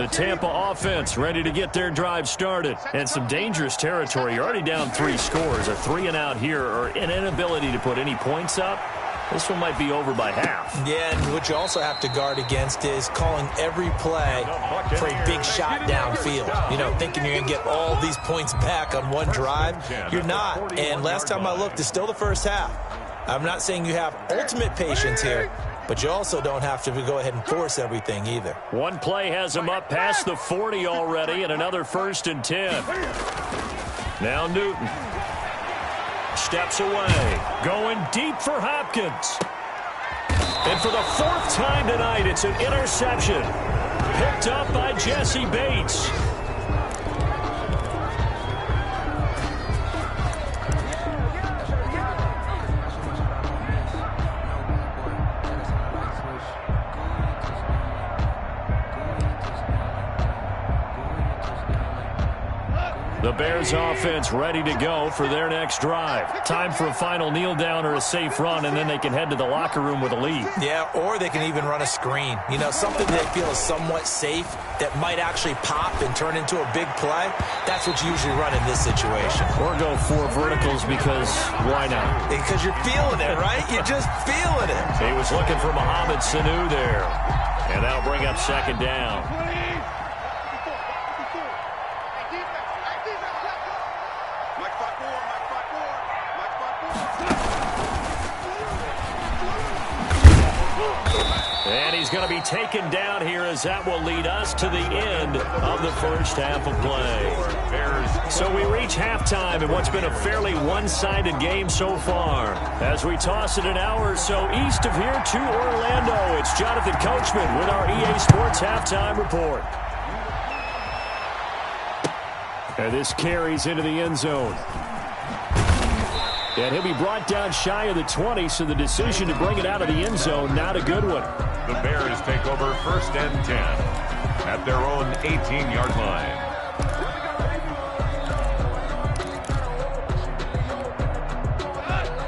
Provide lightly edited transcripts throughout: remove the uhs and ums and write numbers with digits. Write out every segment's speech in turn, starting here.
The Tampa offense ready to get their drive started. And some dangerous territory. You're already down 3 scores. A 3-and-out here or an inability to put any points up. This one might be over by half. Yeah, and what you also have to guard against is calling every play for a big shot downfield. You know, thinking you're going to get all these points back on one drive. You're not. And last time I looked, it's still the first half. I'm not saying you have ultimate patience here, but you also don't have to go ahead and force everything either. One play has him up past the 40 already, and another 1st and 10. Now Newton steps away, going deep for Hopkins. And for the 4th time tonight, it's an interception. Picked up by Jesse Bates. The Bears offense ready to go for their next drive. Time for a final kneel down or a safe run, and then they can head to the locker room with a lead. Yeah, or they can even run a screen. You know, something they feel is somewhat safe that might actually pop and turn into a big play. That's what you usually run in this situation. Or go 4 verticals because why not? Because you're feeling it, right? You're just feeling it. He was looking for Mohamed Sanu there. And that'll bring up 2nd down. And he's going to be taken down here as that will lead us to the end of the first half of play. So we reach halftime in what's been a fairly one-sided game so far. As we toss it an hour or so east of here to Orlando, it's Jonathan Coachman with our EA Sports Halftime Report. And this carries into the end zone. And he'll be brought down shy of the 20, so the decision to bring it out of the end zone, not a good one. The Bears take over 1st and 10 at their own 18-yard line.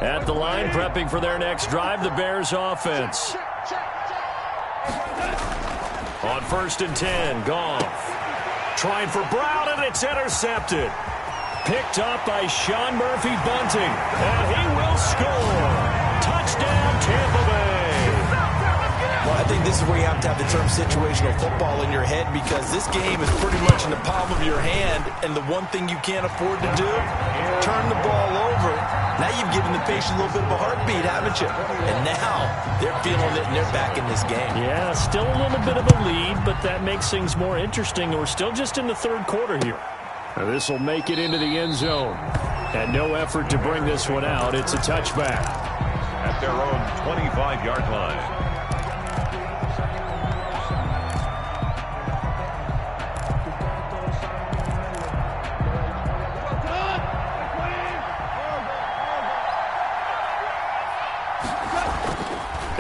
At the line, prepping for their next drive, the Bears offense. On 1st and 10, Goff. Trying for Brown, and it's intercepted. Picked up by Sean Murphy-Bunting, and he will score. Touchdown, Tampa Bay. Well, I think this is where you have to have the term situational football in your head, because this game is pretty much in the palm of your hand, and the one thing you can't afford to do, turn the ball over. Now you've given the patient a little bit of a heartbeat, haven't you? And now they're feeling it, and they're back in this game. Yeah, still a little bit of a lead, but that makes things more interesting. We're still just in the 3rd quarter here. This will make it into the end zone. And no effort to bring this one out. It's a touchback. At their own 25-yard line.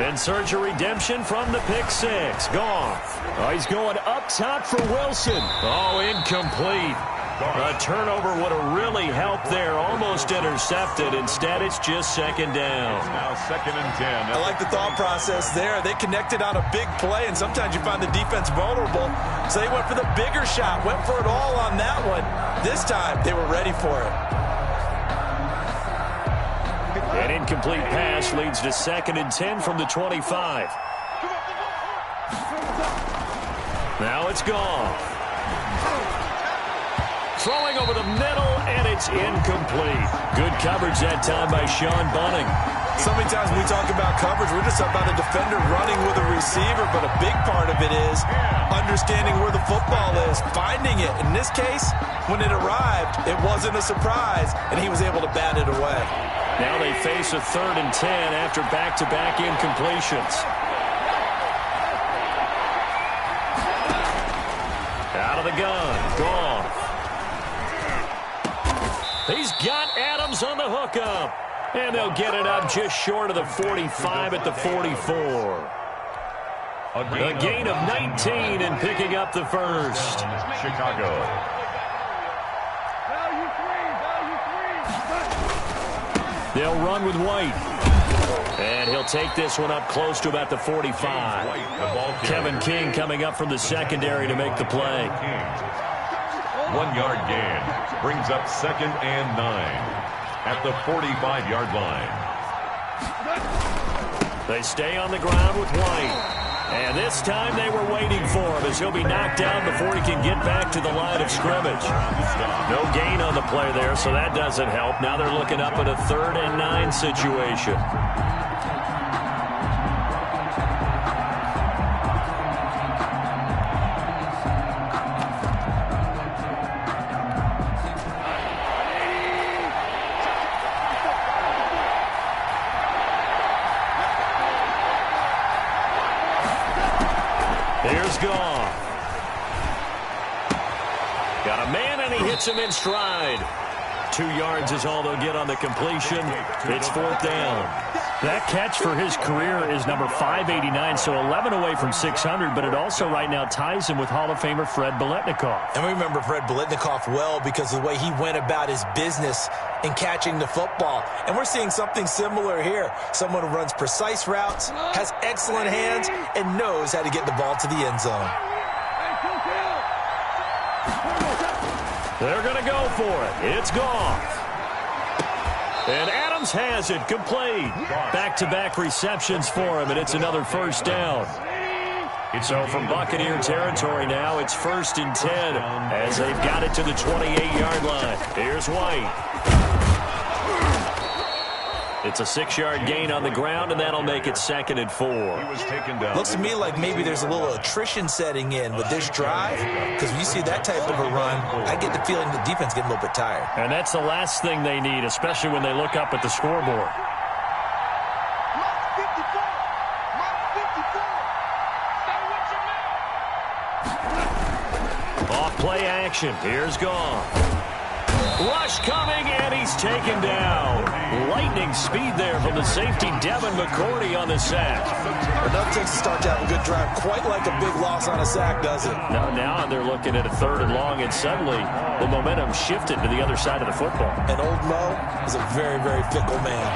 In search of redemption from the pick 6. Goff. Oh, he's going up top for Wilson. Oh, incomplete. A turnover would have really helped there. Almost intercepted. Instead, it's just 2nd down. It's now 2nd and 10. I like the thought process there. They connected on a big play, and sometimes you find the defense vulnerable. So they went for the bigger shot, went for it all on that one. This time, they were ready for it. An incomplete pass leads to 2nd and 10 from the 25. Now it's Goff. Throwing over the middle, and it's incomplete. Good coverage that time by Sean Bunting. So many times when we talk about coverage, we're just about a defender running with a receiver, but a big part of it is understanding where the football is, finding it. In this case, when it arrived, it wasn't a surprise, and he was able to bat it away. Now they face a 3rd and 10 after back-to-back incompletions. Out of the gun, Goff. He's got Adams on the hookup. And they'll get it up just short of the 45 at the 44. A gain of 19 and picking up the first. They'll run with White. And he'll take this one up close to about the 45. Kevin King coming up from the secondary to make the play. 1 yard gain brings up 2nd and 9 at the 45-yard line. They stay on the ground with White. And this time they were waiting for him as he'll be knocked down before he can get back to the line of scrimmage. No gain on the play there, so that doesn't help. Now they're looking up at a 3rd and 9 situation. Here's Goff. Got a man, and he hits him in stride. 2 yards is all they'll get on the completion. It's 4th down. That catch for his career is number 589, so 11 away from 600, but it also right now ties him with Hall of Famer Fred Biletnikoff. And we remember Fred Biletnikoff well because of the way he went about his business in catching the football. And we're seeing something similar here. Someone who runs precise routes, has excellent hands, and knows how to get the ball to the end zone. They're going to go for it. It's Goff. And Adams has it complete. Back-to-back receptions for him, and it's another 1st down. So from Buccaneer territory now, it's 1st and 10 as they've got it to the 28-yard line. Here's White. It's a 6-yard gain on the ground, and that'll make it 2nd and 4. Looks to me like maybe there's a little attrition setting in with this drive, because when you see that type of a run, I get the feeling the defense getting a little bit tired. And that's the last thing they need, especially when they look up at the scoreboard. Off play action. Here's Goff. Rush coming, and he's taken down. Lightning speed there from the safety, Devin McCourty, on the sack. It doesn't take to start to have a good drive, quite like a big loss on a sack, does it? Now they're looking at a 3rd and long, and suddenly the momentum shifted to the other side of the football. And old Mo is a very, very fickle man.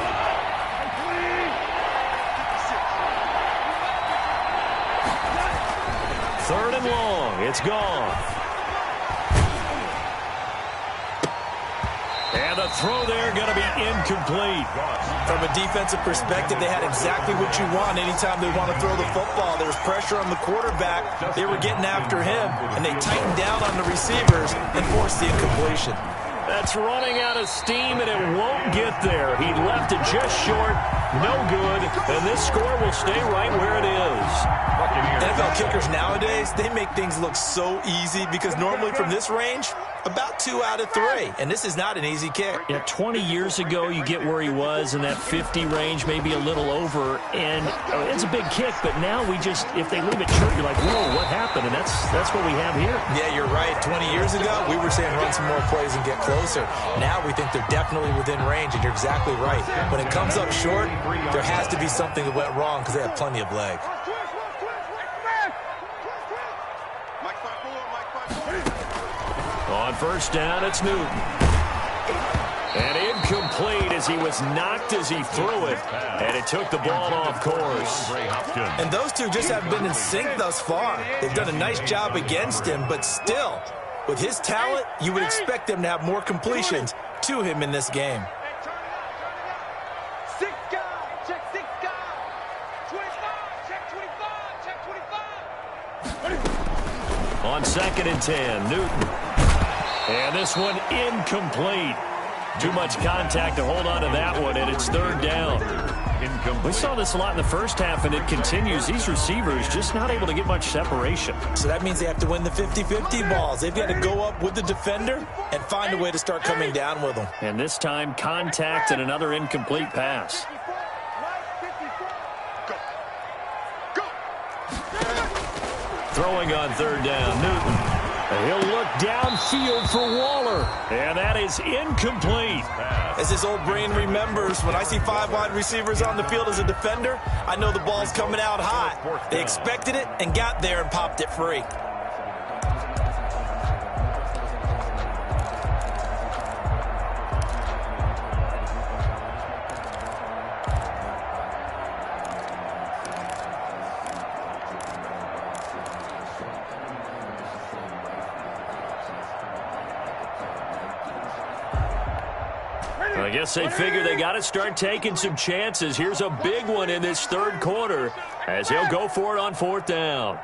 Third and long. It's gone. And the throw there going to be incomplete. From a defensive perspective, they had exactly what you want anytime they want to throw the football. There was pressure on the quarterback. They were getting after him, and they tightened down on the receivers and forced the incompletion. That's running out of steam, and it won't get there. He left it just short. No good. And this score will stay right where it is. NFL kickers nowadays, they make things look so easy because normally from this range, about 2 out of 3. And this is not an easy kick. Yeah, 20 years ago, you get where he was in that 50 range, maybe a little over. And it's a big kick, but now we just, if they leave it short, you're like, whoa, what happened? And that's what we have here. Yeah, you're right. 20 years ago, we were saying run some more plays and get closer. Now we think they're definitely within range, and you're exactly right. When it comes up short, there has to be something that went wrong because they have plenty of leg. On 1st down, it's Newton. And incomplete as he was knocked as he threw it. And it took the ball off course. And those two just haven't been in sync thus far. They've done a nice job against him, but still, with his talent, you would expect them to have more completions to him in this game. On 2nd and 10, Newton. And this one incomplete. Too much contact to hold on to that one, and it's 3rd down. We saw this a lot in the first half, and it continues. These receivers just not able to get much separation. So that means they have to win the 50-50 balls. They've got to go up with the defender and find a way to start coming down with them. And this time, contact and another incomplete pass. Throwing on 3rd down, Newton. He'll look downfield for Waller. And that is incomplete. As his old brain remembers, when I see 5 wide receivers on the field as a defender, I know the ball's coming out hot. They expected it and got there and popped it free. guess they figure they got to start taking some chances. Here's a big one in this third quarter as he'll go for it on 4th down.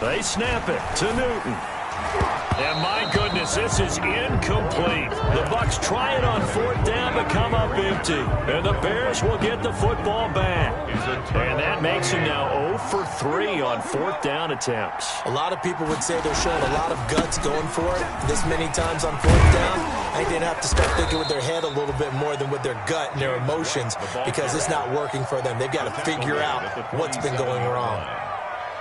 They snap it to Newton. And my goodness, this is incomplete. The Bucs try it on 4th down but come up empty. And the Bears will get the football back. And that makes him now 0 for 3 on 4th down attempts. A lot of people would say they're showing a lot of guts going for it this many times on 4th down. I think they'd have to start thinking with their head a little bit more than with their gut and their emotions because it's not working for them. They've got to figure out what's been going wrong.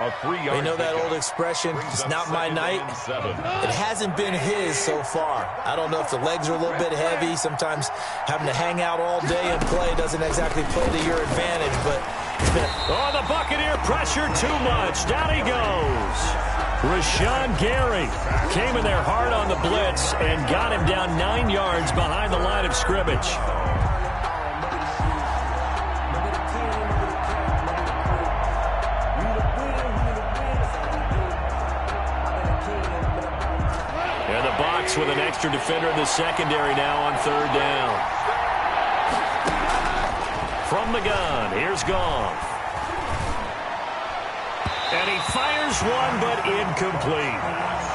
You know that old expression, it's not my night? It hasn't been his so far. I don't know if the legs are a little bit heavy. Sometimes having to hang out all day and play doesn't exactly play to your advantage, but it's been... Oh, the Buccaneer pressure too much. Down he goes. Rashawn Gary came in there hard on the blitz and got him down 9 yards behind the line of scrimmage. With an extra defender in the secondary now on 3rd down. From the gun, here's Goff. And he fires one, but incomplete.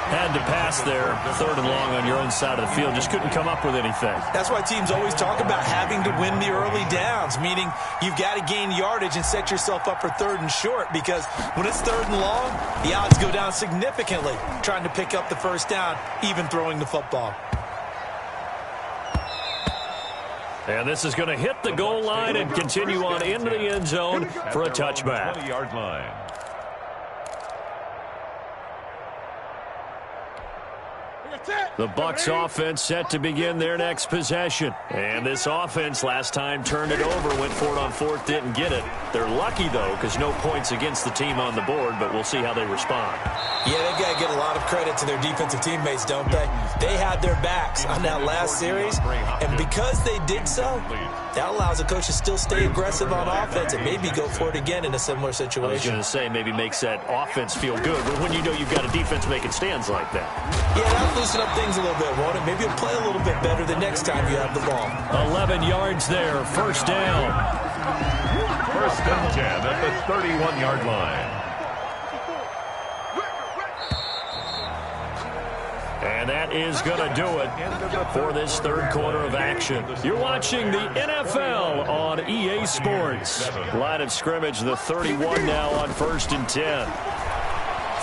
Had to pass there, 3rd and long on your own side of the field. Just couldn't come up with anything. That's why teams always talk about having to win the early downs, meaning you've got to gain yardage and set yourself up for 3rd and short, because when it's 3rd and long, the odds go down significantly trying to pick up the 1st down, even throwing the football. And this is going to hit the goal line and continue on into the end zone for a touchback. 20-yard line. The Bucs offense set to begin their next possession. And this offense last time turned it over, went for it on 4th, didn't get it. They're lucky, though, because no points against the team on the board, but we'll see how they respond. Yeah, they've got to give a lot of credit to their defensive teammates, don't they? They had their backs on that last series, and because they did so, that allows the coach to still stay aggressive on offense and maybe go for it again in a similar situation. I was going to say maybe makes that offense feel good, but when you know you've got a defense making stands like that. Yeah, that'll loosen up things a little bit, won't it? Maybe you'll play a little bit better the next time you have the ball. 11 yards there, 1st down. 1st and 10 at the 31-yard line. And that is going to do it for this 3rd quarter of action. You're watching the NFL on EA Sports. Line of scrimmage, the 31 now on 1st and 10.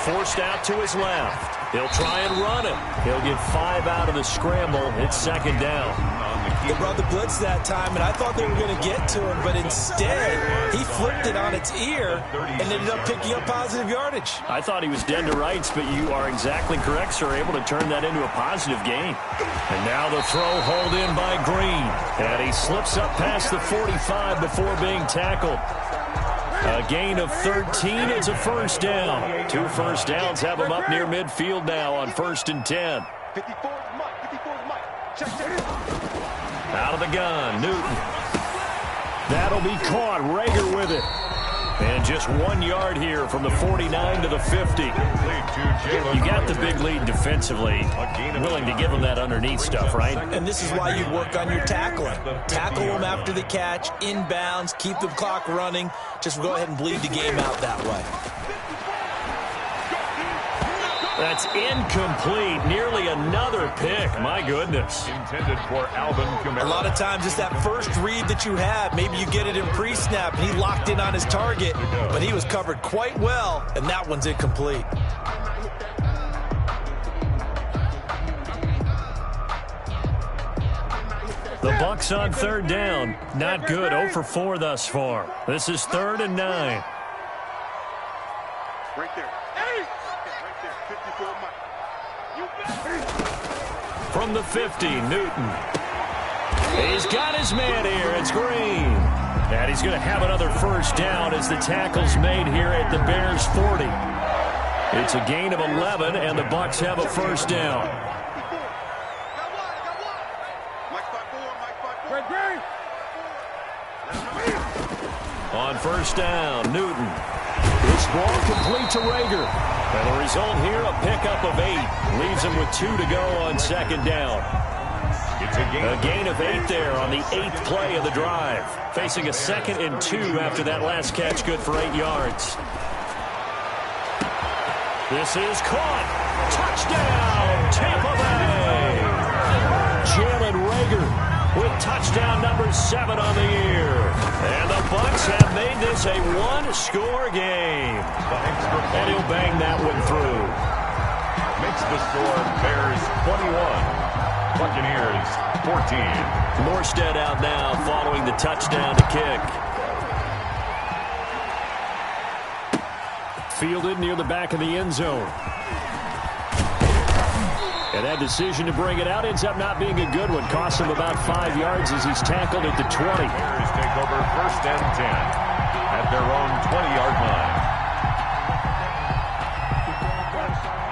Forced out to his left. He'll try and run it. He'll get 5 out of the scramble. It's 2nd down. They brought the blitz that time, and I thought they were going to get to him, but instead, he flipped it on its ear and ended up picking up positive yardage. I thought he was dead to rights, but you are exactly correct, sir. Able to turn that into a positive gain. And now the throw hauled in by Green. And he slips up past the 45 before being tackled. A gain of 13. It's a 1st down. 2 1st downs have him up near midfield now on 1st and 10. Out of the gun, Newton. That'll be caught. Rager with it. And just 1 yard here from the 49 to the 50. You got the big lead defensively. Willing to give them that underneath stuff, right? And this is why you work on your tackling. Tackle them after the catch, inbounds, keep the clock running. Just go ahead and bleed the game out that way. That's incomplete. Nearly another pick. My goodness. Intended for Alvin Kamara. A lot of times it's that first read that you have. Maybe you get it in pre-snap, and he locked in on his target, but he was covered quite well, and that one's incomplete. The Bucs on 3rd down. Not good. 0 for 4 thus far. This is 3rd and 9. Right there. From the 50, Newton. He's got his man here. It's Green. And he's going to have another 1st down as the tackle's made here at the Bears' 40. It's a gain of 11, and the Bucs have a 1st down. On 1st down, Newton. This ball complete to Rager. And the result here, a pickup of 8. Leaves him with 2 to go on second down. It's a gain of 8 there on the 8th play of the drive. Facing a 2nd and 2 after that last catch, good for 8 yards. This is caught. Touchdown, Tampa Bay. Jalen Reagor with touchdown number 7 on the year. And the Bucs have made this a one-score game. And he'll bang that one through. Makes the score Bears 21. Buccaneers 14. Morstead out now following the touchdown to kick. Fielded near the back of the end zone. And that decision to bring it out ends up not being a good one. Costs him about 5 yards as he's tackled at the 20. Bears take over 1st and 10 at their own 20-yard line.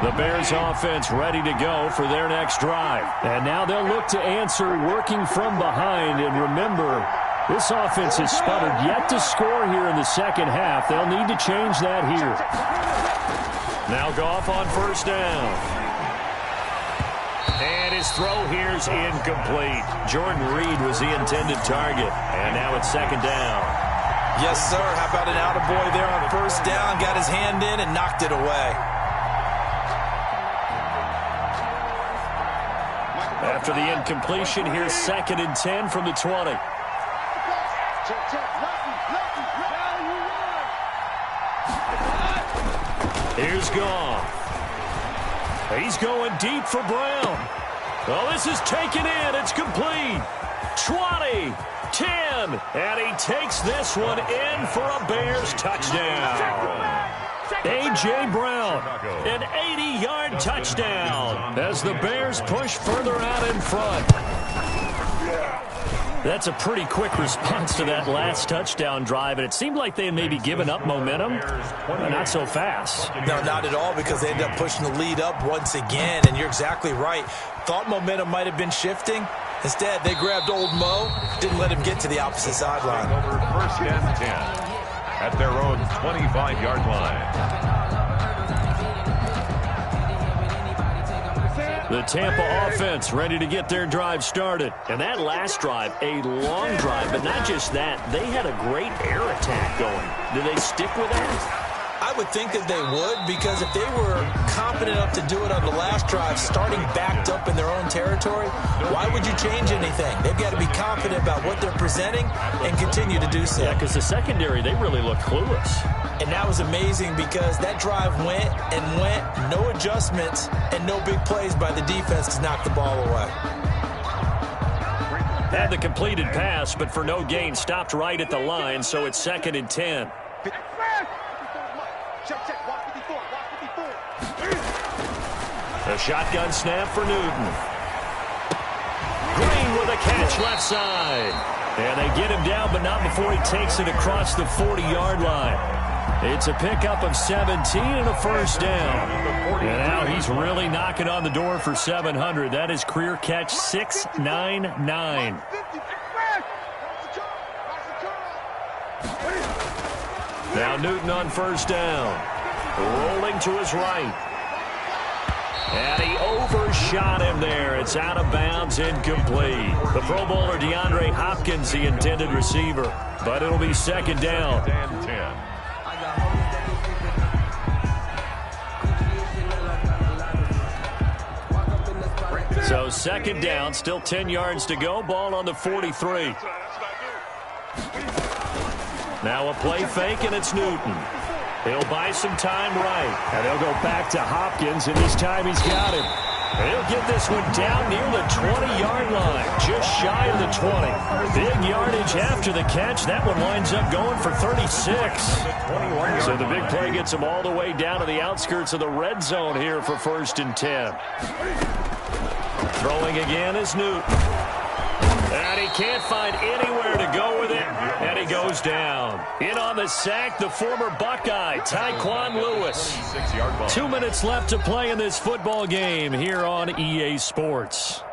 The Bears offense ready to go for their next drive. And now they'll look to answer working from behind. And remember, this offense has sputtered yet to score here in the second half. They'll need to change that here. Now Goff on 1st down. And his throw here's incomplete. Jordan Reed was the intended target. And now it's 2nd down. Yes, sir. How about an attaboy there on 1st down? Got his hand in and knocked it away. After the incompletion, here's 2nd and 10 from the 20. Here's Goff. He's going deep for Brown. Oh, this is taken in. It's complete. 20, 10, and he takes this one in for a Bears touchdown. A.J. Brown, an 80-yard touchdown as the Bears push further out in front. That's a pretty quick response to that last touchdown drive, and it seemed like they had maybe given up momentum. Not so fast. No, not at all, because they ended up pushing the lead up once again, and you're exactly right. Thought momentum might have been shifting. Instead, they grabbed old Mo, didn't let him get to the opposite sideline. Over 1st and 10 at their own 25-yard line. The Tampa offense ready to get their drive started. And that last drive, a long drive, but not just that. They had a great air attack going. Do they stick with that? I would think that they would, because if they were confident enough to do it on the last drive, starting backed up in their own territory, why would you change anything? They've got to be confident about what they're presenting and continue to do so. Yeah, because the secondary, they really look clueless. And that was amazing, because that drive went and went, no adjustments, and no big plays by the defense to knock the ball away. Had the completed pass, but for no gain, stopped right at the line, so it's 2nd and 10. A shotgun snap for Newton. Green with a catch left side. And they get him down, but not before he takes it across the 40-yard line. It's a pickup of 17 and a 1st down. And now he's really knocking on the door for 700. That is career catch 699. Now Newton on 1st down. Rolling to his right. And he overshot him there. It's out of bounds, incomplete. The Pro Bowler DeAndre Hopkins, the intended receiver. But it'll be 2nd down. So 2nd down, still 10 yards to go. Ball on the 43. Now a play fake, and it's Newton. He'll buy some time right. And they'll go back to Hopkins, and this time he's got him. And he'll get this one down near the 20-yard line, just shy of the 20. Big yardage after the catch. That one winds up going for 36. So the big play gets him all the way down to the outskirts of the red zone here for 1st and 10. Throwing again is Newton. And he can't find anywhere to go with it, and he goes down. In on the sack, the former Buckeye, Tyquan Lewis. 2 minutes left to play in this football game here on EA Sports.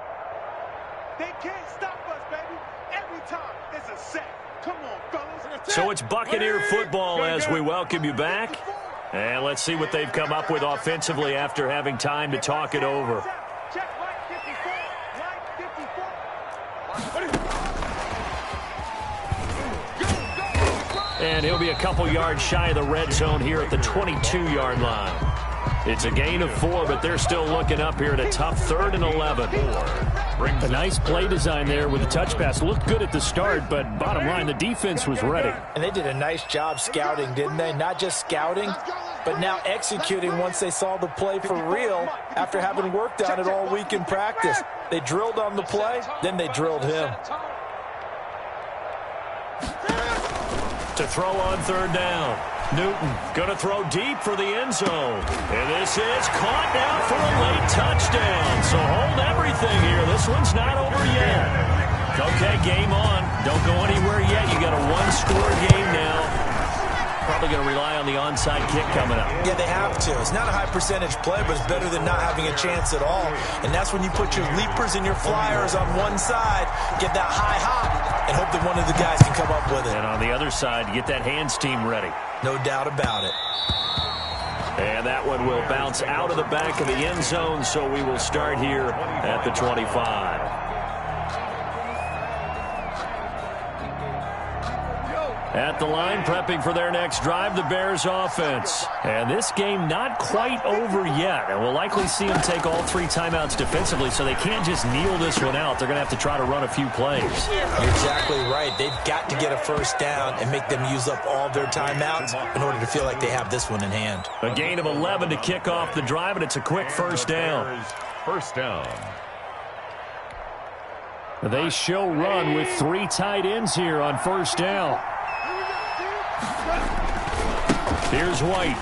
They can't stop us, baby. Every time it's a sack. Come on, fellas. So it's Buccaneer football as we welcome you back. And let's see what they've come up with offensively after having time to talk it over. Check line 54. Line 54. And he'll be a couple yards shy of the red zone here at the 22-yard line. It's a gain of 4, but they're still looking up here at a tough 3rd and 11. A nice play design there with the touch pass. Looked good at the start, but bottom line, the defense was ready. And they did a nice job scouting, didn't they? Not just scouting, but now executing once they saw the play for real after having worked on it all week in practice. They drilled on the play, then they drilled him. To throw on 3rd down. Newton going to throw deep for the end zone. And this is caught down for a late touchdown. So hold everything here. This one's not over yet. Okay, game on. Don't go anywhere yet. You got a 1-score game now. Probably going to rely on the onside kick coming up. Yeah, they have to. It's not a high percentage play, but it's better than not having a chance at all. And that's when you put your leapers and your flyers on one side, get that high hop, and hope that one of the guys can come up with it. And on the other side, get that hands team ready. No doubt about it. And that one will bounce out of the back of the end zone, so we will start here at the 25. At the line, prepping for their next drive, the Bears offense. And this game not quite over yet. And we'll likely see them take all 3 timeouts defensively, so they can't just kneel this one out. They're going to have to try to run a few plays. You're exactly right. They've got to get a first down and make them use up all their timeouts in order to feel like they have this one in hand. A gain of 11 to kick off the drive, and it's a quick first down. First down. They show run with 3 tight ends here on first down. Here's White.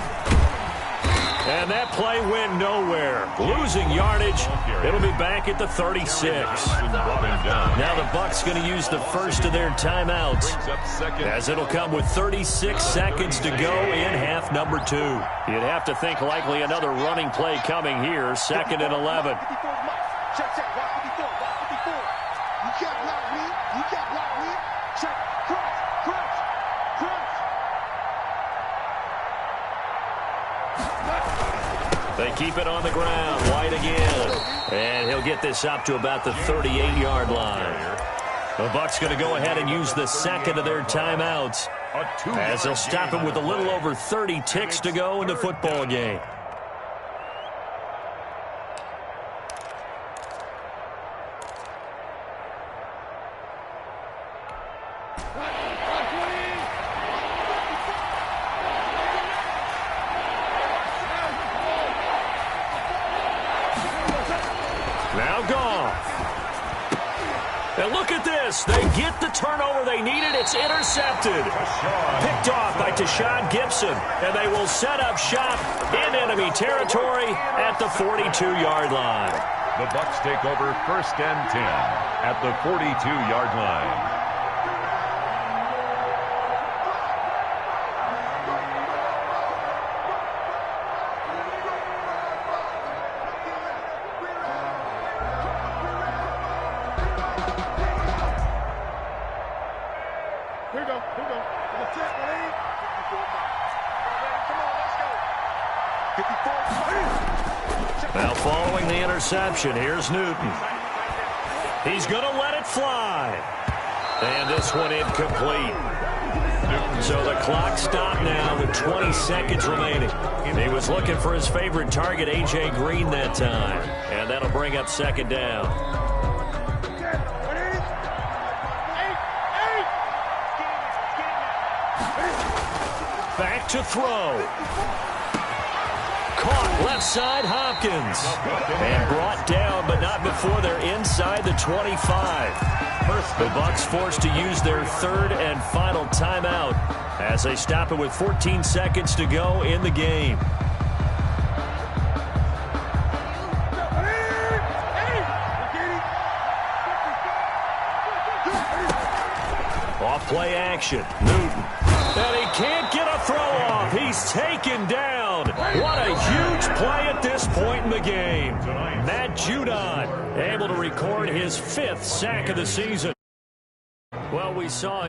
And that play went nowhere. Losing yardage. It'll be back at the 36. Now the Bucs going to use the first of their timeouts, as it'll come with 36 seconds to go in half number 2. You'd have to think likely another running play coming here. 2nd and 11. Check, check, block 54, block 54. You can't block me. You can't block me. Check, cross, cross, cross. They keep it on the ground. White again. And he'll get this up to about the 38-yard line. The Bucs going to go ahead and use the second of their timeouts, as they'll stop him with a little over 30 ticks to go in the football game. Now Goff. And look at this. They get the turnover they needed. It's intercepted. Picked off by Tashawn Gibson. And they will set up shop in enemy territory at the 42-yard line. The Bucs take over 1st and 10 at the 42-yard line. Here we go. Here we go. Let's check, ready? Come on, let's go. 54. Now following the interception, here's Newton. He's going to let it fly. And this one incomplete. So the clock stopped now with 20 seconds remaining. He was looking for his favorite target, A.J. Green, that time. And that'll bring up 2nd down. Back to throw. Caught left side, Hopkins. And brought down, but not before they're inside the 25. The Bucs forced to use their 3rd and final timeout as they stop it with 14 seconds to go in the game. Off play action. Newton. And he can't get a throw off. He's taken down. What a huge play at this point in the game. Matt Judon able to record his 5th sack of the season. Well, we saw